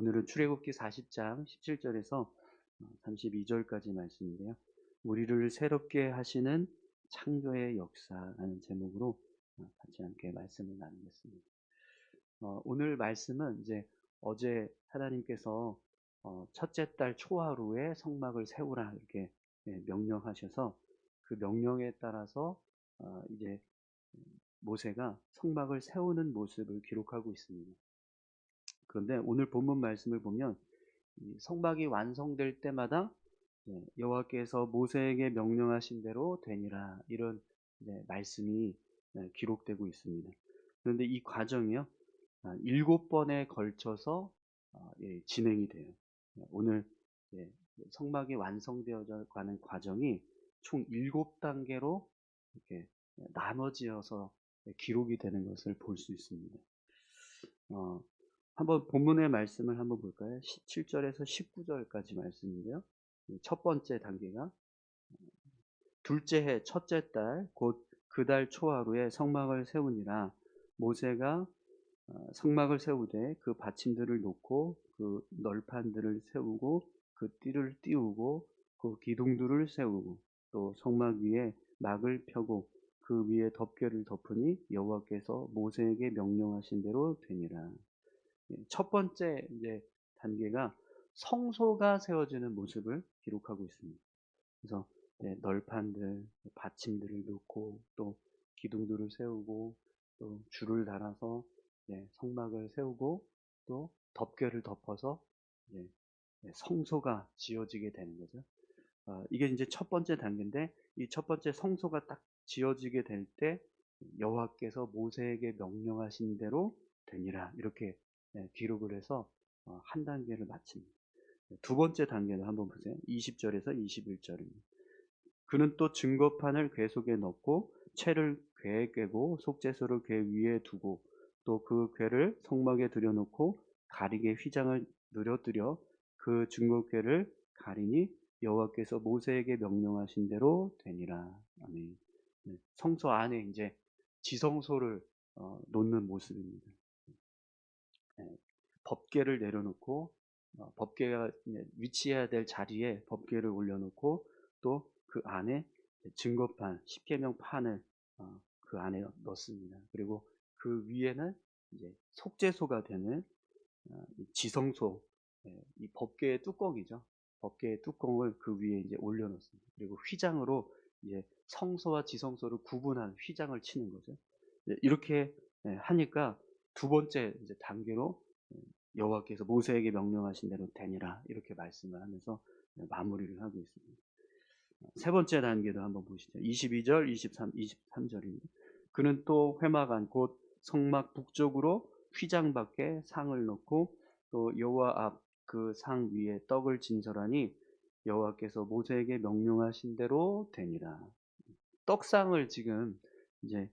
오늘은 출애굽기 40장 17절에서 32절까지 말씀인데요. 우리를 새롭게 하시는 창조의 역사라는 제목으로 같이 함께 말씀을 나누겠습니다. 오늘 말씀은 이제 어제 하나님께서 첫째 달 초하루에 성막을 세우라 이렇게 명령하셔서 그 명령에 따라서 이제 모세가 성막을 세우는 모습을 기록하고 있습니다. 그런데 오늘 본문 말씀을 보면 이 성막이 완성될 때마다 여호와께서 모세에게 명령하신 대로 되니라 이런 말씀이 기록되고 있습니다. 그런데 이 과정이요 7번에 걸쳐서 진행이 돼요. 오늘 성막이 완성되어져 가는 과정이 총 7단계로 이렇게 나눠지어서 기록이 되는 것을 볼 수 있습니다. 한번 본문의 말씀을 한번 볼까요? 17절에서 19절까지 말씀인데요. 첫 번째 단계가 둘째 해 첫째 달 곧 그 달 초하루에 성막을 세우니라. 모세가 성막을 세우되 그 받침들을 놓고 그 널판들을 세우고 그 띠를 띄우고 그 기둥들을 세우고 또 성막 위에 막을 펴고 그 위에 덮개를 덮으니 여호와께서 모세에게 명령하신 대로 되니라. 첫 번째 단계가 성소가 세워지는 모습을 기록하고 있습니다. 그래서 널판들, 받침들을 놓고 또 기둥들을 세우고 또 줄을 달아서 성막을 세우고 또 덮개를 덮어서 성소가 지어지게 되는 거죠. 이게 이제 첫 번째 단계인데 이 첫 번째 성소가 딱 지어지게 될 때 여호와께서 모세에게 명령하신 대로 되니라 이렇게 기록을 해서 한 단계를 마칩니다. 두 번째 단계는 한번 보세요. 20절에서 21절입니다. 그는 또 증거판을 궤 속에 넣고 채를 궤에 꿰고 속죄소를 궤 위에 두고 또 그 궤를 성막에 들여놓고 가리개 휘장을 늘어뜨려 그 증거궤를 가리니 여호와께서 모세에게 명령하신 대로 되니라. 아멘. 성소 안에 이제 지성소를 놓는 모습입니다. 법궤를 내려놓고 법궤가 위치해야 될 자리에 법궤를 올려놓고 또 그 안에 증거판, 십계명판을 그 안에 넣습니다. 그리고 그 위에는 이제 속죄소가 되는 지성소, 이 법궤의 뚜껑이죠. 법궤의 뚜껑을 그 위에 이제 올려놓습니다. 그리고 휘장으로 이제 성소와 지성소를 구분한 휘장을 치는 거죠. 이렇게 하니까 두 번째 이제 단계로 여호와께서 모세에게 명령하신 대로 되니라 이렇게 말씀을 하면서 마무리를 하고 있습니다. 세 번째 단계도 한번 보시죠. 22절, 23절입니다. 그는 또 회막안 곧 성막 북쪽으로 휘장 밖에 상을 놓고 또 여호와 앞 그 상 위에 떡을 진설하니 여호와께서 모세에게 명령하신 대로 되니라. 떡상을 지금 이제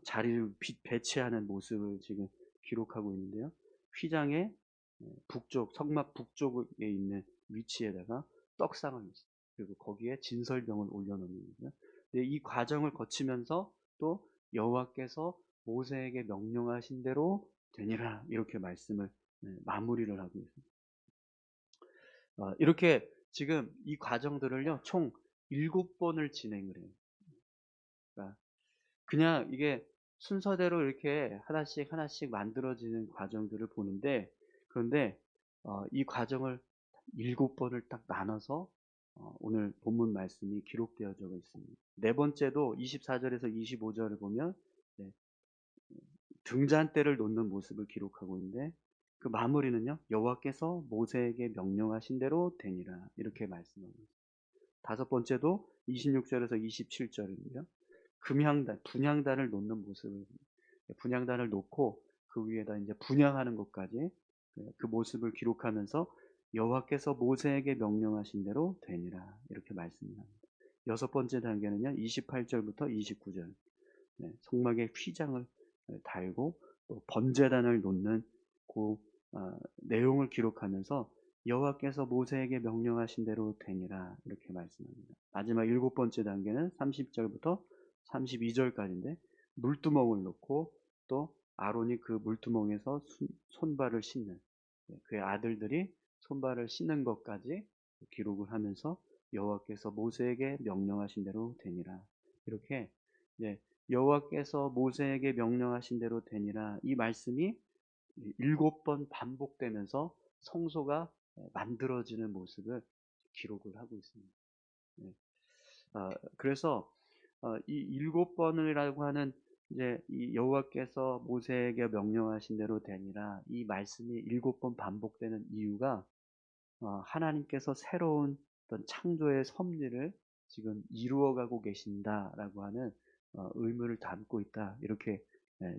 자리를 배치하는 모습을 지금 기록하고 있는데요. 휘장의 북쪽, 성막 북쪽에 있는 위치에다가 떡상을 놓습니다. 그리고 거기에 진설병을 올려놓는 거죠. 이 과정을 거치면서 또 여호와께서 모세에게 명령하신 대로 되니라 이렇게 말씀을 마무리를 하고 있습니다. 이렇게 지금 이 과정들을요 총 7번을 진행을 해요. 그러니까 그냥 이게 순서대로 이렇게 하나씩 하나씩 만들어지는 과정들을 보는데 그런데 이 과정을 7번을 딱 나눠서 오늘 본문 말씀이 기록되어져 있습니다. 네 번째도 24절에서 25절을 보면 등잔대를 놓는 모습을 기록하고 있는데 그 마무리는요 여호와께서 모세에게 명령하신 대로 되니라 이렇게 말씀하고 있습니다. 다섯 번째도 26절에서 27절입니다. 금향단, 분향단을 놓는 모습을 분향단을 놓고 그 위에다 이제 분향하는 것까지 그 모습을 기록하면서 여호와께서 모세에게 명령하신 대로 되니라 이렇게 말씀합니다. 여섯 번째 단계는요 28절부터 29절 성막에 휘장을 달고 또 번제단을 놓는 그 내용을 기록하면서 여호와께서 모세에게 명령하신 대로 되니라 이렇게 말씀합니다. 마지막 일곱 번째 단계는 30절부터 32절까지인데 물두멍을 놓고 또 아론이 그 물두멍에서 손발을 씻는 그의 아들들이 손발을 씻는 것까지 기록을 하면서 여호와께서 모세에게 명령하신 대로 되니라. 이렇게 이제 여호와께서 모세에게 명령하신 대로 되니라, 이 말씀이 7번 반복되면서 성소가 만들어지는 모습을 기록을 하고 있습니다. 네. 그래서 이 7번이라고 하는 이제 이 여호와께서 모세에게 명령하신 대로 되니라, 이 말씀이 7번 반복되는 이유가 하나님께서 새로운 어떤 창조의 섭리를 지금 이루어가고 계신다라고 하는 의무를 담고 있다, 이렇게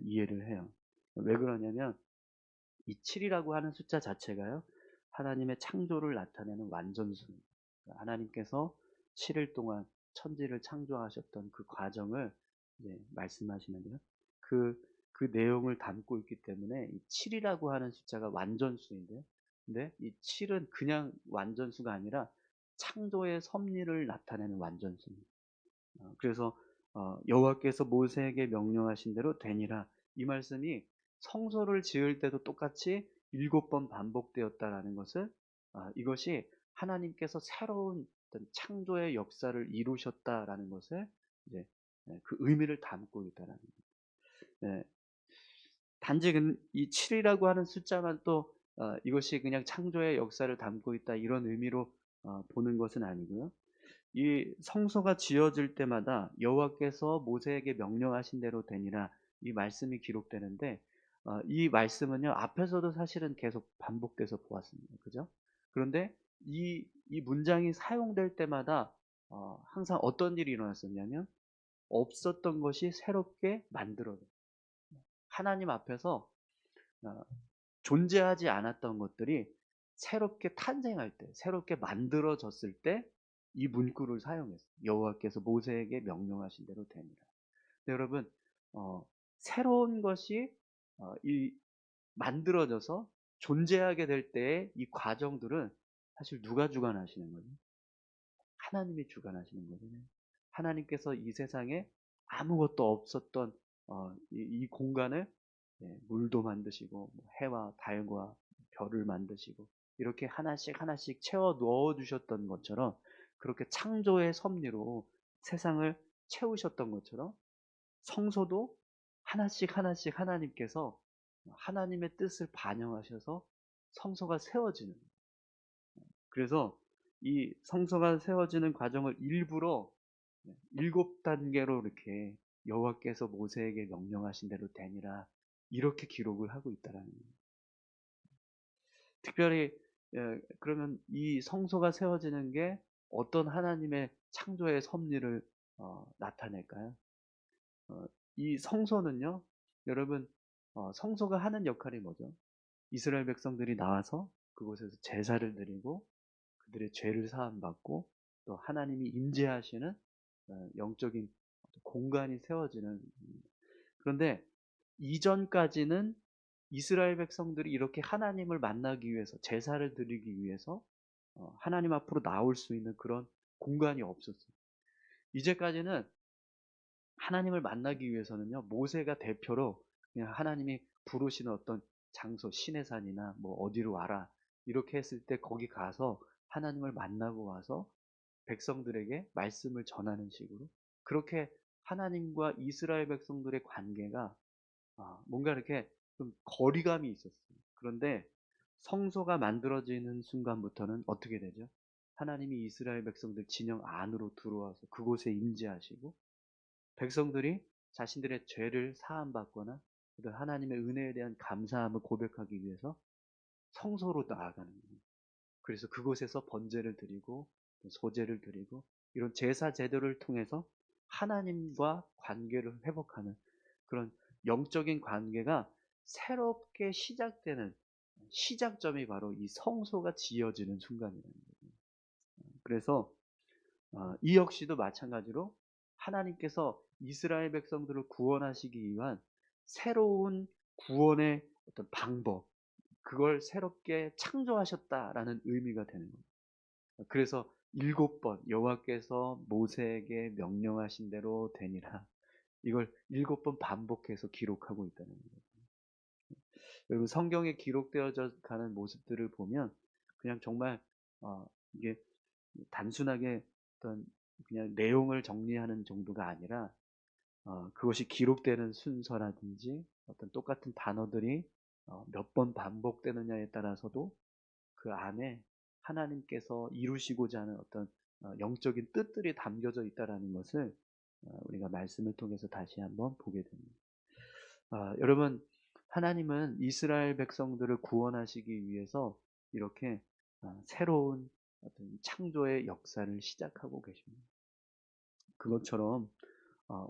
이해를 해요. 왜 그러냐면 이 7이라고 하는 숫자 자체가요, 하나님의 창조를 나타내는 완전수입니다. 하나님께서 7일 동안 천지를 창조하셨던 그 과정을 이제 말씀하시는데요. 그 내용을 담고 있기 때문에 이 7이라고 하는 숫자가 완전수인데요. 근데 이 7은 그냥 완전수가 아니라 창조의 섭리를 나타내는 완전수입니다. 그래서 여호와께서 모세에게 명령하신 대로 되니라, 이 말씀이 성소를 지을 때도 똑같이 7번 반복되었다라는 것을, 이것이 하나님께서 새로운 어떤 창조의 역사를 이루셨다라는 것을 이제 그 의미를 담고 있다라는 거예요. 단지 이 7이라고 하는 숫자만 또 이것이 그냥 창조의 역사를 담고 있다, 이런 의미로 보는 것은 아니고요. 이 성소가 지어질 때마다 여호와께서 모세에게 명령하신 대로 되니라, 이 말씀이 기록되는데, 이 말씀은요 앞에서도 사실은 계속 반복돼서 보았습니다. 그죠? 그런데 이 문장이 사용될 때마다 항상 어떤 일이 일어났었냐면, 없었던 것이 새롭게 만들어져요. 하나님 앞에서 어, 존재하지 않았던 것들이 새롭게 탄생할 때, 새롭게 만들어졌을 때 이 문구를 사용했어요. 여호와께서 모세에게 명령하신 대로 되니라. 여러분, 새로운 것이 이 만들어져서 존재하게 될 때의 이 과정들은 사실 누가 주관하시는 거죠? 하나님이 주관하시는 거잖아요. 하나님께서 이 세상에 아무것도 없었던 이 공간을 물도 만드시고 해와 달과 별을 만드시고 이렇게 하나씩 하나씩 채워 넣어 주셨던 것처럼, 그렇게 창조의 섭리로 세상을 채우셨던 것처럼 성소도 하나씩 하나씩 하나님께서 하나님의 뜻을 반영하셔서 성소가 세워지는, 그래서 이 성소가 세워지는 과정을 일부러 7단계로 이렇게 여호와께서 모세에게 명령하신 대로 되니라, 이렇게 기록을 하고 있다라는 거예요. 특별히 그러면 이 성소가 세워지는 게 어떤 하나님의 창조의 섭리를 나타낼까요? 어, 이 성소는요, 여러분, 성소가 하는 역할이 뭐죠? 이스라엘 백성들이 나와서 그곳에서 제사를 드리고 그들의 죄를 사함받고 또 하나님이 임재하시는 영적인 공간이 세워지는. 그런데 이전까지는 이스라엘 백성들이 이렇게 하나님을 만나기 위해서, 제사를 드리기 위해서 하나님 앞으로 나올 수 있는 그런 공간이 없었어요. 이제까지는 하나님을 만나기 위해서는요, 모세가 대표로 그냥 하나님이 부르시는 어떤 장소, 시내산이나 뭐 어디로 와라 이렇게 했을 때 거기 가서 하나님을 만나고 와서 백성들에게 말씀을 전하는 식으로, 그렇게 하나님과 이스라엘 백성들의 관계가 뭔가 이렇게 좀 거리감이 있었어요. 그런데 성소가 만들어지는 순간부터는 어떻게 되죠? 하나님이 이스라엘 백성들 진영 안으로 들어와서 그곳에 임재하시고, 백성들이 자신들의 죄를 사함받거나 하나님의 은혜에 대한 감사함을 고백하기 위해서 성소로 나아가는 거예요. 그래서 그곳에서 번제를 드리고 소제를 드리고 이런 제사 제도를 통해서 하나님과 관계를 회복하는 그런 영적인 관계가 새롭게 시작되는 시작점이 바로 이 성소가 지어지는 순간이라는 거예요. 그래서 이 역시도 마찬가지로 하나님께서 이스라엘 백성들을 구원하시기 위한 새로운 구원의 어떤 방법, 그걸 새롭게 창조하셨다라는 의미가 되는 겁니다. 그래서 7번 여호와께서 모세에게 명령하신 대로 되니라, 이걸 7번 반복해서 기록하고 있다는 거예요. 여러분 성경에 기록되어져 가는 모습들을 보면 그냥 정말 이게 단순하게 어떤 그냥 내용을 정리하는 정도가 아니라 그것이 기록되는 순서라든지 어떤 똑같은 단어들이 몇 번 반복되느냐에 따라서도 그 안에 하나님께서 이루시고자 하는 어떤 영적인 뜻들이 담겨져 있다라는 것을 우리가 말씀을 통해서 다시 한번 보게 됩니다. 여러분, 하나님은 이스라엘 백성들을 구원하시기 위해서 이렇게 새로운 어떤 창조의 역사를 시작하고 계십니다. 그것처럼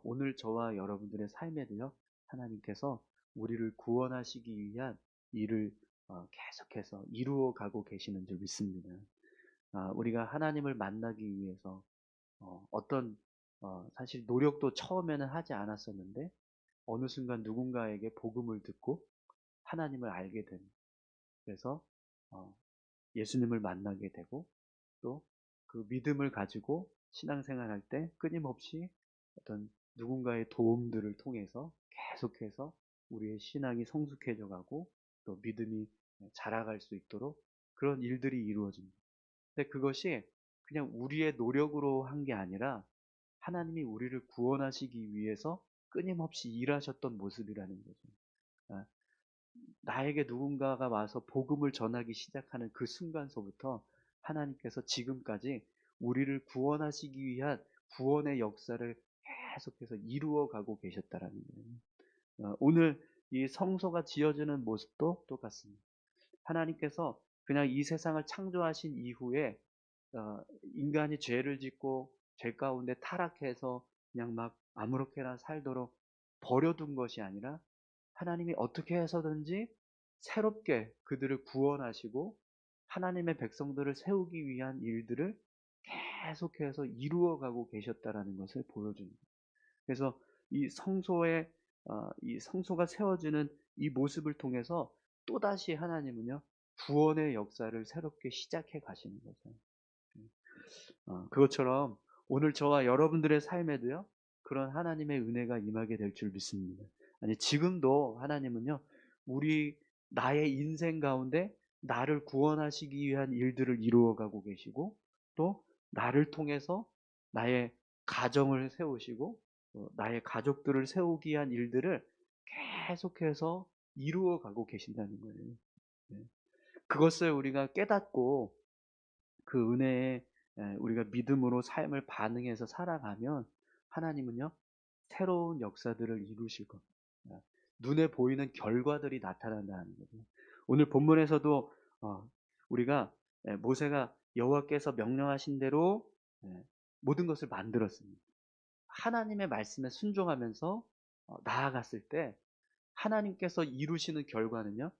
오늘 저와 여러분들의 삶에도요, 하나님께서 우리를 구원하시기 위한 일을 계속해서 이루어 가고 계시는 줄 믿습니다. 우리가 하나님을 만나기 위해서 어떤 사실 노력도 처음에는 하지 않았었는데 어느 순간 누군가에게 복음을 듣고 하나님을 알게 된, 그래서 예수님을 만나게 되고 또 그 믿음을 가지고 신앙생활할 때 끊임없이 어떤 누군가의 도움들을 통해서 계속해서 우리의 신앙이 성숙해져 가고 또 믿음이 자라갈 수 있도록 그런 일들이 이루어집니다. 근데 그것이 그냥 우리의 노력으로 한 게 아니라 하나님이 우리를 구원하시기 위해서 끊임없이 일하셨던 모습이라는 거죠. 아, 나에게 누군가가 와서 복음을 전하기 시작하는 그 순간서부터 하나님께서 지금까지 우리를 구원하시기 위한 구원의 역사를 계속해서 이루어 가고 계셨다라는 거예요. 오늘 이 성소가 지어지는 모습도 똑같습니다. 하나님께서 그냥 이 세상을 창조하신 이후에 인간이 죄를 짓고 죄 가운데 타락해서 그냥 막 아무렇게나 살도록 버려둔 것이 아니라 하나님이 어떻게 해서든지 새롭게 그들을 구원하시고 하나님의 백성들을 세우기 위한 일들을 계속해서 이루어가고 계셨다라는 것을 보여줍니다. 그래서 이 성소의 이 성소가 세워지는 이 모습을 통해서 또다시 하나님은요 구원의 역사를 새롭게 시작해 가시는 거죠. 그것처럼 오늘 저와 여러분들의 삶에도요 그런 하나님의 은혜가 임하게 될 줄 믿습니다. 아니 지금도 하나님은요 나의 인생 가운데 나를 구원하시기 위한 일들을 이루어가고 계시고 또 나를 통해서 나의 가정을 세우시고 나의 가족들을 세우기 위한 일들을 계속해서 이루어가고 계신다는 거예요. 네. 그것을 우리가 깨닫고 그 은혜에 우리가 믿음으로 삶을 반응해서 살아가면 하나님은요 새로운 역사들을 이루실 겁니다. 눈에 보이는 결과들이 나타난다는 거죠. 오늘 본문에서도 우리가 모세가 여호와께서 명령하신 대로 모든 것을 만들었습니다. 하나님의 말씀에 순종하면서 나아갔을 때 하나님께서 이루시는 결과는요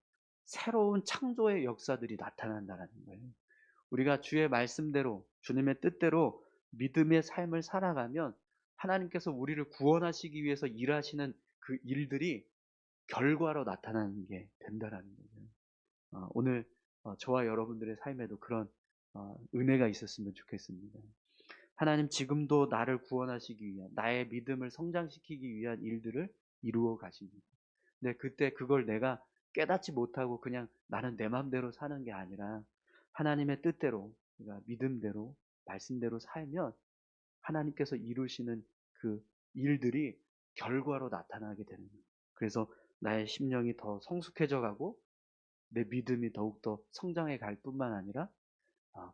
새로운 창조의 역사들이 나타난다는 거예요. 우리가 주의 말씀대로 주님의 뜻대로 믿음의 삶을 살아가면 하나님께서 우리를 구원하시기 위해서 일하시는 그 일들이 결과로 나타나는 게 된다라는 거죠. 오늘 저와 여러분들의 삶에도 그런 은혜가 있었으면 좋겠습니다. 하나님 지금도 나를 구원하시기 위한 나의 믿음을 성장시키기 위한 일들을 이루어 가십니다. 근데 그때 그걸 내가 깨닫지 못하고 그냥 나는 내 맘대로 사는 게 아니라 하나님의 뜻대로 우리가 믿음대로 말씀대로 살면 하나님께서 이루시는 그 일들이 결과로 나타나게 되는 거예요. 그래서 나의 심령이 더 성숙해져 가고 내 믿음이 더욱더 성장해 갈 뿐만 아니라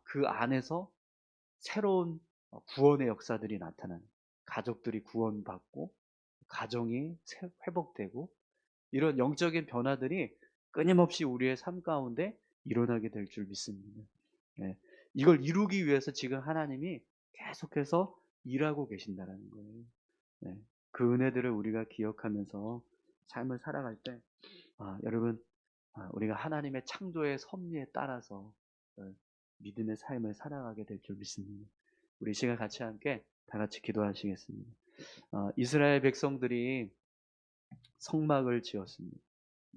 그 안에서 새로운 구원의 역사들이 나타나는 가족들이 구원받고 가정이 회복되고 이런 영적인 변화들이 끊임없이 우리의 삶 가운데 일어나게 될 줄 믿습니다. 예, 이걸 이루기 위해서 지금 하나님이 계속해서 일하고 계신다는 거예요. 예, 그 은혜들을 우리가 기억하면서 삶을 살아갈 때 여러분 우리가 하나님의 창조의 섭리에 따라서 믿음의 삶을 살아가게 될 줄 믿습니다. 우리 시간 같이 함께 다 같이 기도하시겠습니다. 이스라엘 백성들이 성막을 지었습니다.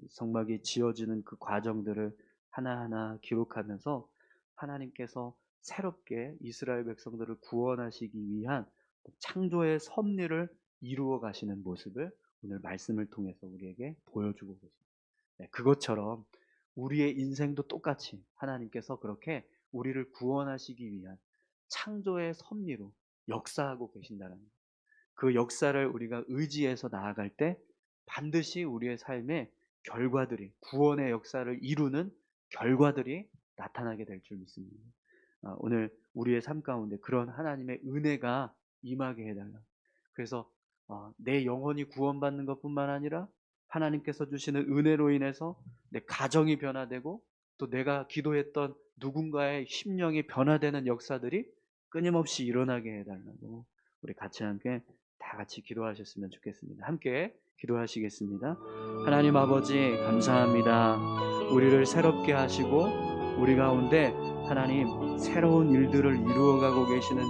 성막이 지어지는 그 과정들을 하나하나 기록하면서 하나님께서 새롭게 이스라엘 백성들을 구원하시기 위한 창조의 섭리를 이루어 가시는 모습을 오늘 말씀을 통해서 우리에게 보여주고 계십니다. 그것처럼 우리의 인생도 똑같이 하나님께서 그렇게 우리를 구원하시기 위한 창조의 섭리로 역사하고 계신다는 거예요. 그 역사를 우리가 의지해서 나아갈 때 반드시 우리의 삶에 결과들이, 구원의 역사를 이루는 결과들이 나타나게 될 줄 믿습니다. 오늘 우리의 삶 가운데 그런 하나님의 은혜가 임하게 해달라. 그래서 내 영혼이 구원받는 것뿐만 아니라 하나님께서 주시는 은혜로 인해서 내 가정이 변화되고 또 내가 기도했던 누군가의 심령이 변화되는 역사들이 끊임없이 일어나게 해달라고 우리 같이 함께 다 같이 기도하셨으면 좋겠습니다. 함께 기도하시겠습니다. 하나님 아버지 감사합니다. 우리를 새롭게 하시고 우리 가운데 하나님 새로운 일들을 이루어가고 계시는